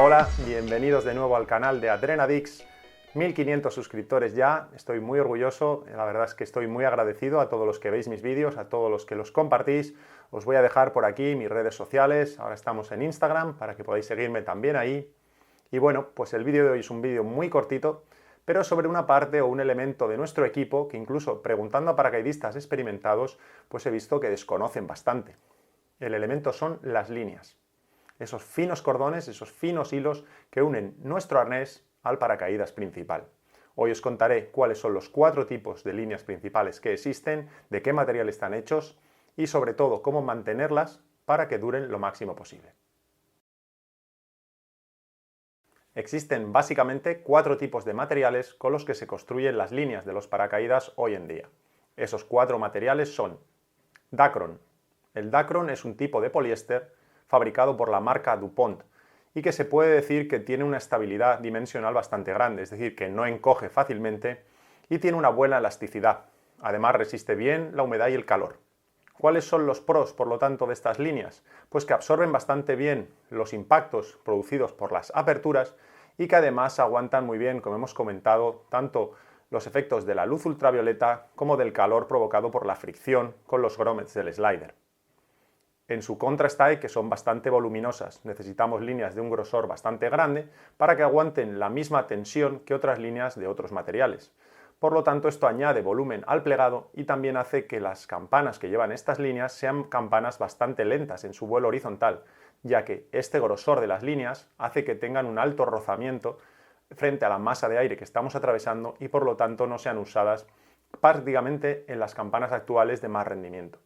Hola, bienvenidos de nuevo al canal de Adrenadix. 1500 suscriptores ya, estoy muy orgulloso, la verdad es que estoy muy agradecido a todos los que veis mis vídeos, a todos los que los compartís. Os voy a dejar por aquí mis redes sociales, ahora estamos en Instagram para que podáis seguirme también ahí. Y bueno, pues el vídeo de hoy es un vídeo muy cortito, pero sobre una parte o un elemento de nuestro equipo que incluso preguntando a paracaidistas experimentados, pues he visto que desconocen bastante. El elemento son las líneas. Esos finos cordones, esos finos hilos que unen nuestro arnés al paracaídas principal. Hoy os contaré cuáles son los 4 tipos de líneas principales que existen, de qué material están hechos y sobre todo cómo mantenerlas para que duren lo máximo posible. Existen básicamente 4 tipos de materiales con los que se construyen las líneas de los paracaídas hoy en día. Esos 4 materiales son Dacron. El Dacron es un tipo de poliéster fabricado por la marca DuPont y que se puede decir que tiene una estabilidad dimensional bastante grande, es decir, que no encoge fácilmente y tiene una buena elasticidad. Además resiste bien la humedad y el calor. ¿Cuáles son los pros, por lo tanto, de estas líneas? Pues que absorben bastante bien los impactos producidos por las aperturas y que además aguantan muy bien, como hemos comentado, tanto los efectos de la luz ultravioleta como del calor provocado por la fricción con los grommets del slider. En su contra está que son bastante voluminosas, necesitamos líneas de un grosor bastante grande para que aguanten la misma tensión que otras líneas de otros materiales. Por lo tanto, esto añade volumen al plegado y también hace que las campanas que llevan estas líneas sean campanas bastante lentas en su vuelo horizontal, ya que este grosor de las líneas hace que tengan un alto rozamiento frente a la masa de aire que estamos atravesando y por lo tanto no sean usadas prácticamente en las campanas actuales de más rendimiento.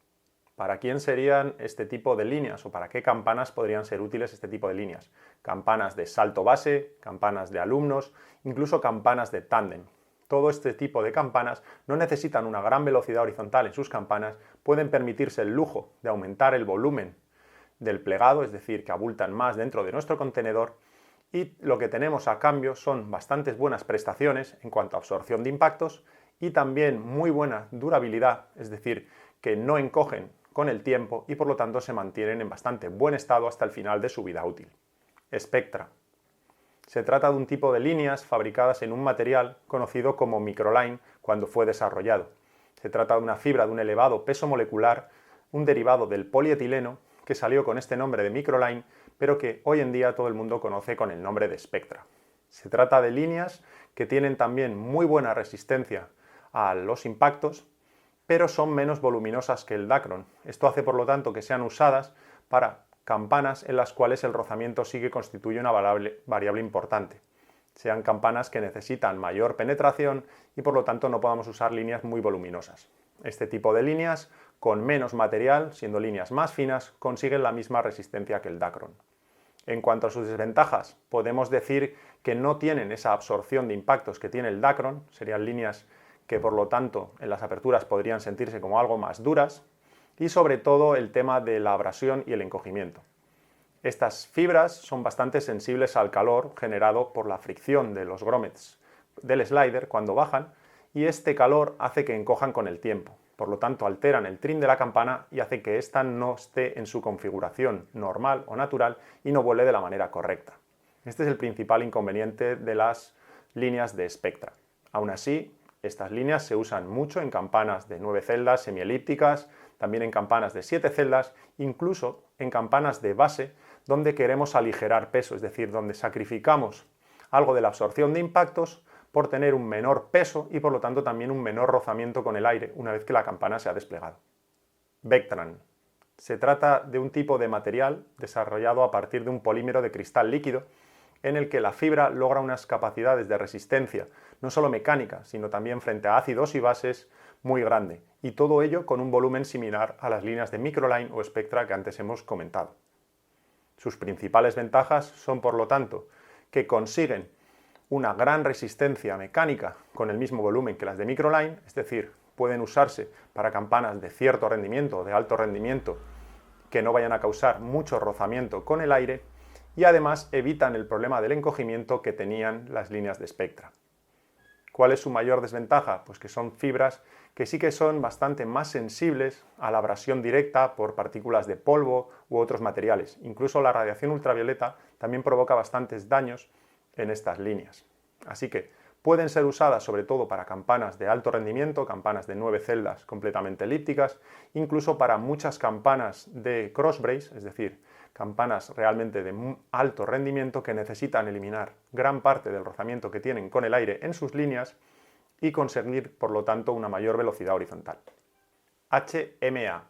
¿Para quién serían este tipo de líneas o para qué campanas podrían ser útiles este tipo de líneas? Campanas de salto base, campanas de alumnos, incluso campanas de tándem. Todo este tipo de campanas no necesitan una gran velocidad horizontal en sus campanas, pueden permitirse el lujo de aumentar el volumen del plegado, es decir, que abultan más dentro de nuestro contenedor y lo que tenemos a cambio son bastantes buenas prestaciones en cuanto a absorción de impactos y también muy buena durabilidad, es decir, que no encogen con el tiempo y por lo tanto se mantienen en bastante buen estado hasta el final de su vida útil. Spectra. Se trata de un tipo de líneas fabricadas en un material conocido como microline cuando fue desarrollado. Se trata de una fibra de un elevado peso molecular, un derivado del polietileno que salió con este nombre de microline, pero que hoy en día todo el mundo conoce con el nombre de Spectra. Se trata de líneas que tienen también muy buena resistencia a los impactos, pero son menos voluminosas que el Dacron. Esto hace por lo tanto que sean usadas para campanas en las cuales el rozamiento sí que constituye una variable importante. Sean campanas que necesitan mayor penetración y por lo tanto no podamos usar líneas muy voluminosas. Este tipo de líneas, con menos material, siendo líneas más finas, consiguen la misma resistencia que el Dacron. En cuanto a sus desventajas, podemos decir que no tienen esa absorción de impactos que tiene el Dacron, serían líneas que por lo tanto en las aperturas podrían sentirse como algo más duras, y sobre todo el tema de la abrasión y el encogimiento. Estas fibras son bastante sensibles al calor generado por la fricción de los grommets del slider cuando bajan, y este calor hace que encojan con el tiempo. Por lo tanto, alteran el trim de la campana y hace que ésta no esté en su configuración normal o natural y no vuele de la manera correcta. Este es el principal inconveniente de las líneas de Spectra. Aún así, estas líneas se usan mucho en campanas de 9 celdas semielípticas, también en campanas de 7 celdas, incluso en campanas de base donde queremos aligerar peso, es decir, donde sacrificamos algo de la absorción de impactos por tener un menor peso y por lo tanto también un menor rozamiento con el aire una vez que la campana se ha desplegado. Vectran. Se trata de un tipo de material desarrollado a partir de un polímero de cristal líquido en el que la fibra logra unas capacidades de resistencia, no solo mecánica, sino también frente a ácidos y bases, muy grande, y todo ello con un volumen similar a las líneas de microline o Spectra que antes hemos comentado. Sus principales ventajas son, por lo tanto, que consiguen una gran resistencia mecánica con el mismo volumen que las de microline, es decir, pueden usarse para campanas de cierto rendimiento o de alto rendimiento que no vayan a causar mucho rozamiento con el aire, y además evitan el problema del encogimiento que tenían las líneas de Spectra. ¿Cuál es su mayor desventaja? Pues que son fibras que sí que son bastante más sensibles a la abrasión directa por partículas de polvo u otros materiales. Incluso la radiación ultravioleta también provoca bastantes daños en estas líneas. Así que pueden ser usadas sobre todo para campanas de alto rendimiento, campanas de 9 celdas completamente elípticas, incluso para muchas campanas de crossbrace, es decir, campanas realmente de alto rendimiento que necesitan eliminar gran parte del rozamiento que tienen con el aire en sus líneas y conseguir, por lo tanto, una mayor velocidad horizontal. HMA.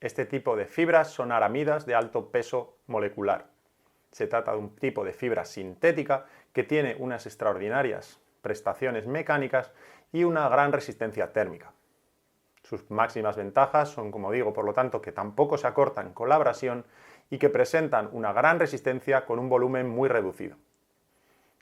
Este tipo de fibras son aramidas de alto peso molecular. Se trata de un tipo de fibra sintética que tiene unas extraordinarias prestaciones mecánicas y una gran resistencia térmica. Sus máximas ventajas son, como digo, por lo tanto, que tampoco se acortan con la abrasión y que presentan una gran resistencia con un volumen muy reducido.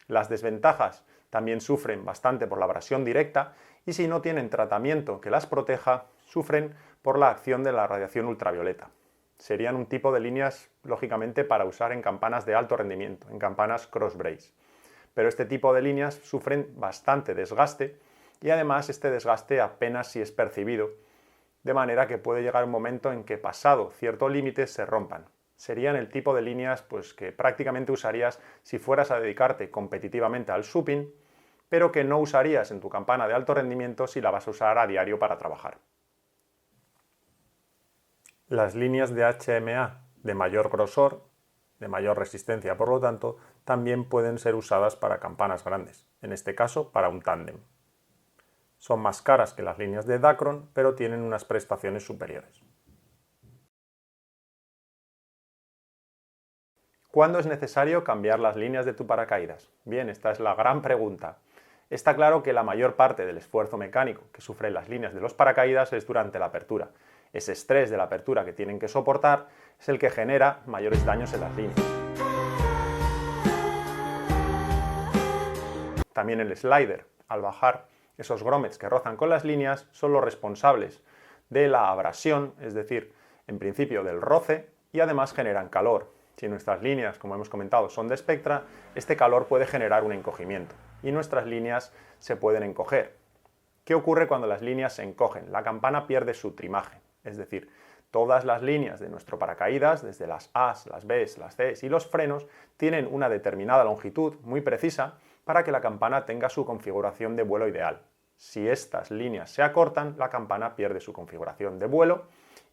Las desventajas también sufren bastante por la abrasión directa y si no tienen tratamiento que las proteja, sufren por la acción de la radiación ultravioleta. Serían un tipo de líneas, lógicamente, para usar en campanas de alto rendimiento, en campanas crossbrace. Pero este tipo de líneas sufren bastante desgaste y además este desgaste apenas si es percibido, de manera que puede llegar un momento en que pasado cierto límite se rompan. Serían el tipo de líneas que prácticamente usarías si fueras a dedicarte competitivamente al supping, pero que no usarías en tu campana de alto rendimiento si la vas a usar a diario para trabajar. Las líneas de HMA de mayor grosor, de mayor resistencia por lo tanto, también pueden ser usadas para campanas grandes, en este caso para un tándem. Son más caras que las líneas de Dacron, pero tienen unas prestaciones superiores. ¿Cuándo es necesario cambiar las líneas de tu paracaídas? Bien, esta es la gran pregunta. Está claro que la mayor parte del esfuerzo mecánico que sufren las líneas de los paracaídas es durante la apertura. Ese estrés de la apertura que tienen que soportar es el que genera mayores daños en las líneas. También el slider, al bajar esos grommets que rozan con las líneas, son los responsables de la abrasión, es decir, en principio del roce, y además generan calor. Si nuestras líneas, como hemos comentado, son de Spectra, este calor puede generar un encogimiento y nuestras líneas se pueden encoger. ¿Qué ocurre cuando las líneas se encogen? La campana pierde su trimaje, es decir, todas las líneas de nuestro paracaídas, desde las A's, las B's, las C's y los frenos, tienen una determinada longitud muy precisa para que la campana tenga su configuración de vuelo ideal. Si estas líneas se acortan, la campana pierde su configuración de vuelo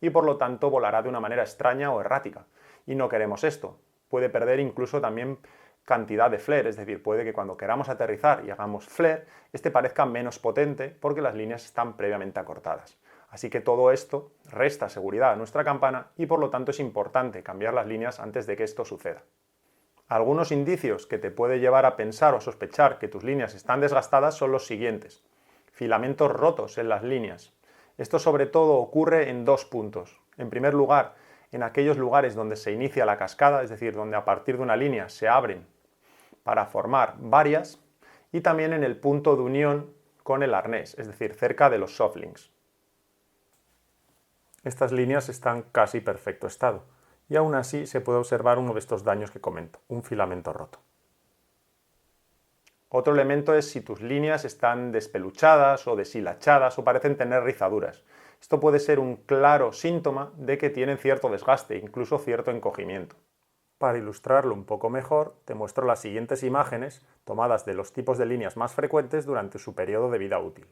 y por lo tanto volará de una manera extraña o errática. Y no queremos esto. Puede perder incluso también cantidad de flare, es decir, puede que cuando queramos aterrizar y hagamos flare, este parezca menos potente porque las líneas están previamente acortadas. Así que todo esto resta seguridad a nuestra campana y por lo tanto es importante cambiar las líneas antes de que esto suceda. Algunos indicios que te puede llevar a pensar o sospechar que tus líneas están desgastadas son los siguientes. Filamentos rotos en las líneas. Esto sobre todo ocurre en dos puntos. En primer lugar, en aquellos lugares donde se inicia la cascada, es decir, donde a partir de una línea se abren para formar varias, y también en el punto de unión con el arnés, es decir, cerca de los softlinks. Estas líneas están casi perfecto estado, y aún así se puede observar uno de estos daños que comento, un filamento roto. Otro elemento es si tus líneas están despeluchadas o deshilachadas o parecen tener rizaduras. Esto puede ser un claro síntoma de que tienen cierto desgaste, incluso cierto encogimiento. Para ilustrarlo un poco mejor, te muestro las siguientes imágenes tomadas de los tipos de líneas más frecuentes durante su periodo de vida útil.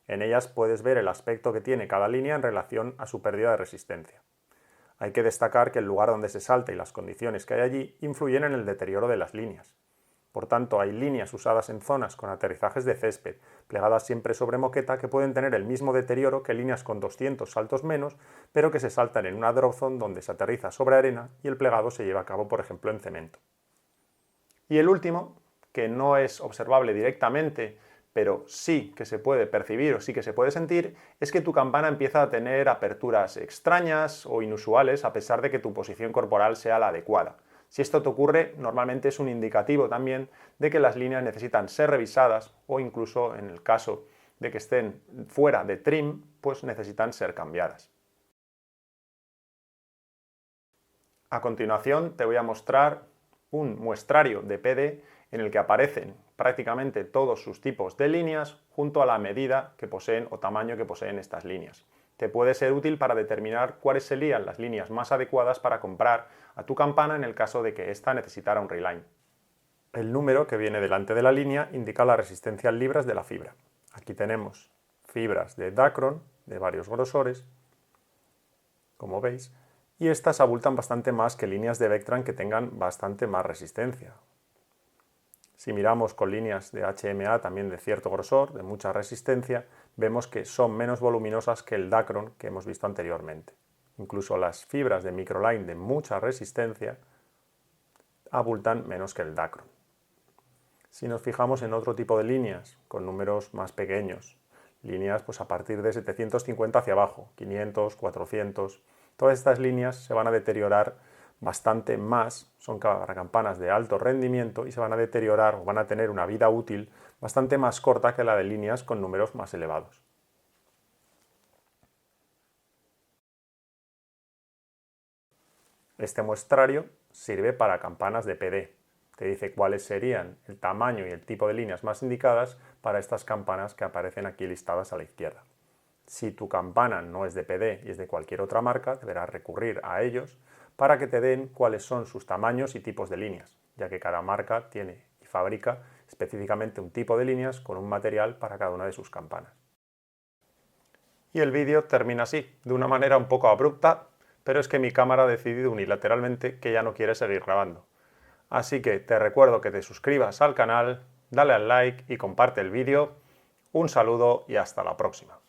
En ellas puedes ver el aspecto que tiene cada línea en relación a su pérdida de resistencia. Hay que destacar que el lugar donde se salta y las condiciones que hay allí influyen en el deterioro de las líneas. Por tanto, hay líneas usadas en zonas con aterrizajes de césped, plegadas siempre sobre moqueta, que pueden tener el mismo deterioro que líneas con 200 saltos menos, pero que se saltan en una drop zone donde se aterriza sobre arena y el plegado se lleva a cabo, por ejemplo, en cemento. Y el último, que no es observable directamente, pero sí que se puede percibir o sí que se puede sentir, es que tu campana empieza a tener aperturas extrañas o inusuales a pesar de que tu posición corporal sea la adecuada. Si esto te ocurre, normalmente es un indicativo también de que las líneas necesitan ser revisadas o incluso en el caso de que estén fuera de trim, pues necesitan ser cambiadas. A continuación te voy a mostrar un muestrario de PD en el que aparecen prácticamente todos sus tipos de líneas junto a la medida que poseen o tamaño que poseen estas líneas. te puede ser útil para determinar cuáles serían las líneas más adecuadas para comprar a tu campana en el caso de que ésta necesitara un reline. El número que viene delante de la línea indica la resistencia en libras de la fibra. Aquí tenemos fibras de Dacron de varios grosores, como veis, y estas abultan bastante más que líneas de Vectran que tengan bastante más resistencia. Si miramos con líneas de HMA también de cierto grosor, de mucha resistencia, vemos que son menos voluminosas que el Dacron que hemos visto anteriormente. Incluso las fibras de Microline de mucha resistencia abultan menos que el Dacron. Si nos fijamos en otro tipo de líneas, con números más pequeños, líneas pues a partir de 750 hacia abajo, 500, 400, todas estas líneas se van a deteriorar bastante más, son para campanas de alto rendimiento y se van a deteriorar o van a tener una vida útil bastante más corta que la de líneas con números más elevados. Este muestrario sirve para campanas de PD. Te dice cuáles serían el tamaño y el tipo de líneas más indicadas para estas campanas que aparecen aquí listadas a la izquierda. Si tu campana no es de PD y es de cualquier otra marca, deberás recurrir a ellos para que te den cuáles son sus tamaños y tipos de líneas, ya que cada marca tiene y fabrica específicamente un tipo de líneas con un material para cada una de sus campanas. Y el vídeo termina así, de una manera un poco abrupta, pero es que mi cámara ha decidido unilateralmente que ya no quiere seguir grabando. Así que te recuerdo que te suscribas al canal, dale al like y comparte el vídeo. Un saludo y hasta la próxima.